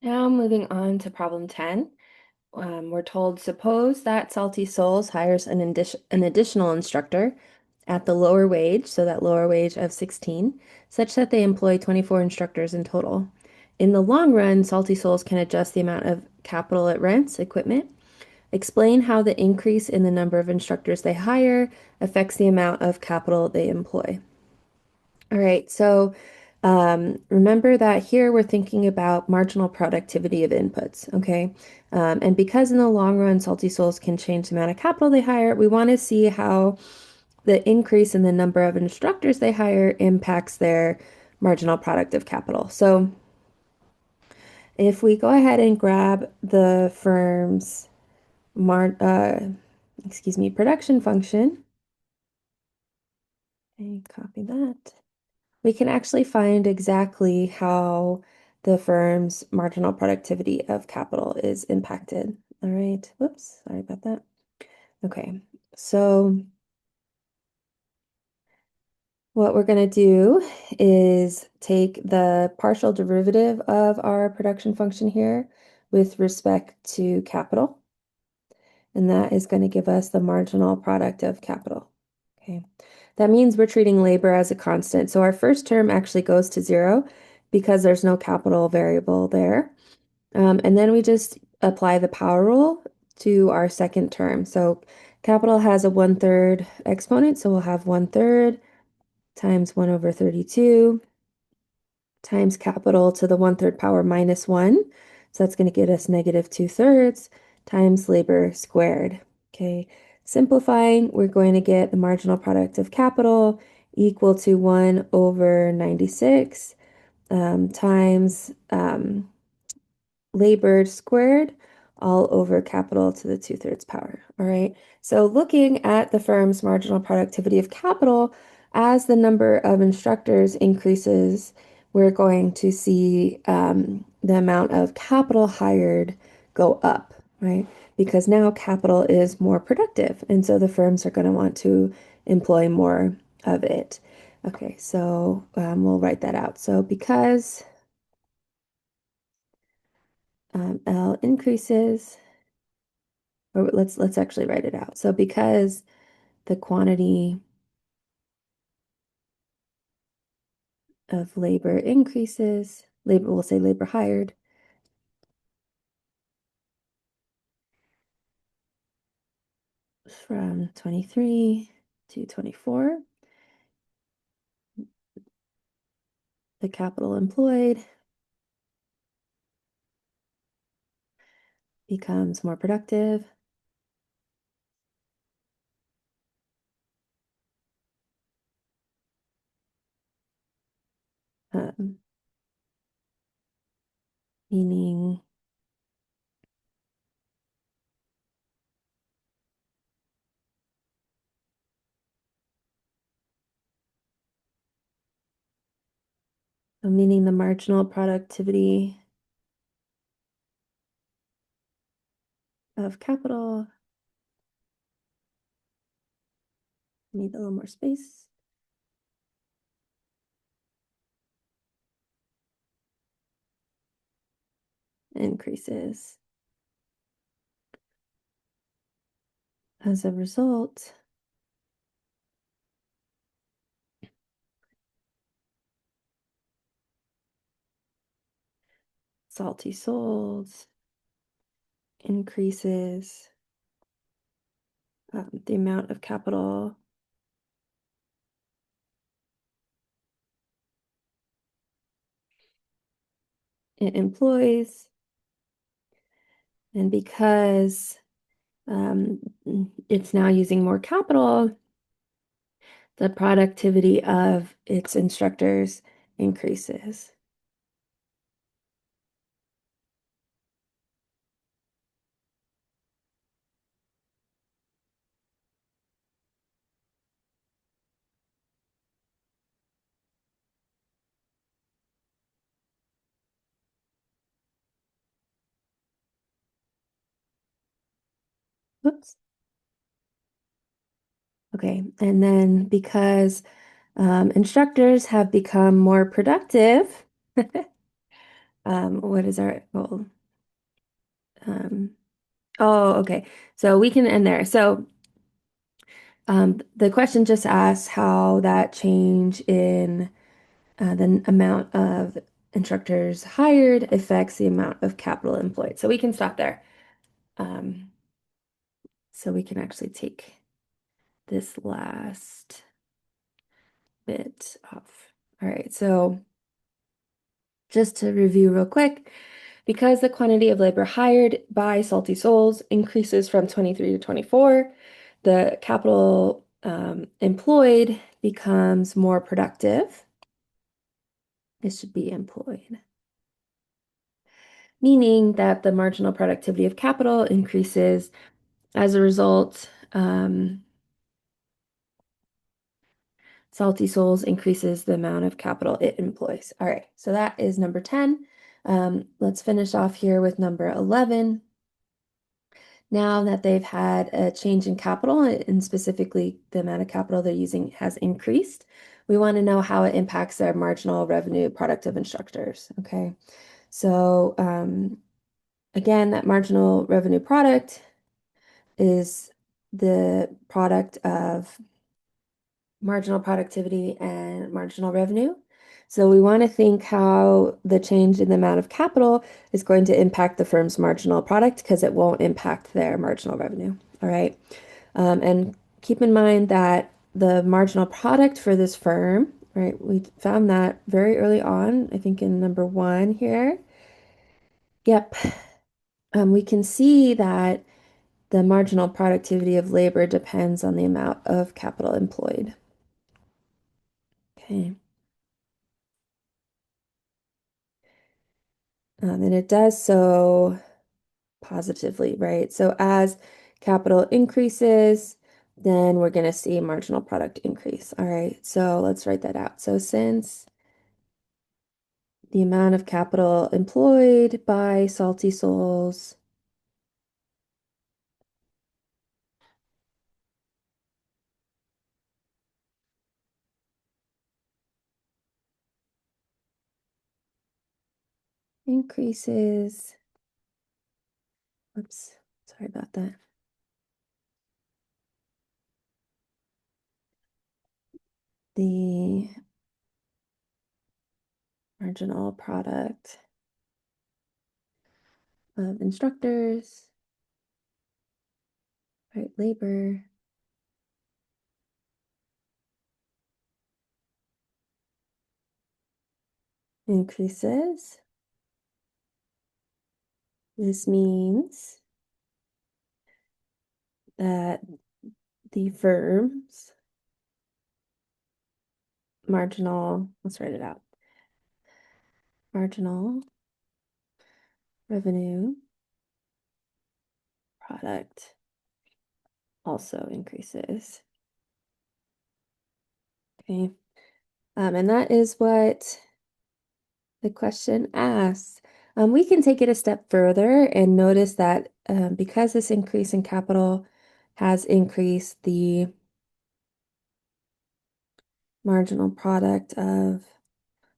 Now moving on to problem 10. We're told, suppose that Salty Souls hires an additional instructor at the lower wage, so that lower wage of 16, such that they employ 24 instructors in total. In the long run, Salty Souls can adjust the amount of capital it rents, equipment. Explain how the increase in the number of instructors they hire affects the amount of capital they employ. All right, so remember that here we're thinking about marginal productivity of inputs, okay? And because in the long run, Salty Souls can change the amount of capital they hire, we want to see how the increase in the number of instructors they hire impacts their marginal product of capital. So if we go ahead and grab the firm's production function, and copy that. We can actually find exactly how the firm's marginal productivity of capital is impacted. All right. Whoops. Sorry about that. Okay. So what we're going to do is take the partial derivative of our production function here with respect to capital, and that is going to give us the marginal product of capital. Okay. That means we're treating labor as a constant. So our first term actually goes to 0 because there's no capital variable there. And then we just apply the power rule to our second term. So capital has a 1/3 exponent, so we'll have 1/3 times 1 over 32 times capital to the 1/3 power minus 1. So that's going to get us -2/3 times labor squared. Okay, simplifying, we're going to get the marginal product of capital equal to 1 over 96 times labor squared all over capital to the 2/3 power. All right. So looking at the firm's marginal productivity of capital, as the number of instructors increases, we're going to see the amount of capital hired go up, right? Because now capital is more productive. And so the firms are going to want to employ more of it. Okay, so we'll write that out. So because L increases, or let's actually write it out. So because the quantity of labor increases, we'll say labor hired, from 23 to 24, the capital employed becomes more productive. Um, Meaning meaning the marginal productivity of capital, need a little more space, increases. As a result, Salty Souls increases the amount of capital it employs. And because it's now using more capital, the productivity of its instructors increases. Whoops. Okay, and then because instructors have become more productive, What is our goal? Oh, okay. So we can end there. So the question just asks how that change in the amount of instructors hired affects the amount of capital employed. So we can stop there. Um, so we can actually take this last bit off. All right, so just to review real quick, because the quantity of labor hired by Salty Souls increases from 23 to 24, the capital employed becomes more productive. It should be employed, meaning that the marginal productivity of capital increases. As a result, Salty Souls increases the amount of capital it employs. All right, so that is number 10. Let's finish off here with number 11. Now that they've had a change in capital, and specifically the amount of capital they're using has increased, we want to know how it impacts their marginal revenue product of instructors. Okay, so again, that marginal revenue product is the product of marginal productivity and marginal revenue. So we want to think how the change in the amount of capital is going to impact the firm's marginal product because it won't impact their marginal revenue. All right. And keep in mind that the marginal product for this firm, right, we found that very early on, I think in number 1 here. Yep. We can see that the marginal productivity of labor depends on the amount of capital employed. Okay. And it does so positively, right? So as capital increases, then we're going to see marginal product increase. All right, so let's write that out. So since the amount of capital employed by Salty Souls increases, oops, sorry about that. The marginal product of instructors, right, labor increases. This means that the firm's marginal, let's write it out, marginal revenue product also increases. Okay, and that is what the question asks. We can take it a step further and notice that because this increase in capital has increased the marginal product of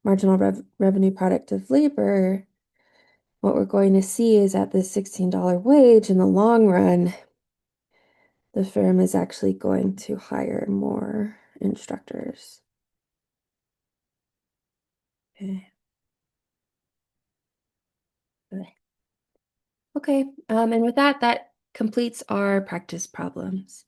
marginal revenue product of labor, what we're going to see is at this $16 wage in the long run, the firm is actually going to hire more instructors. Okay. Okay, and with that, that completes our practice problems.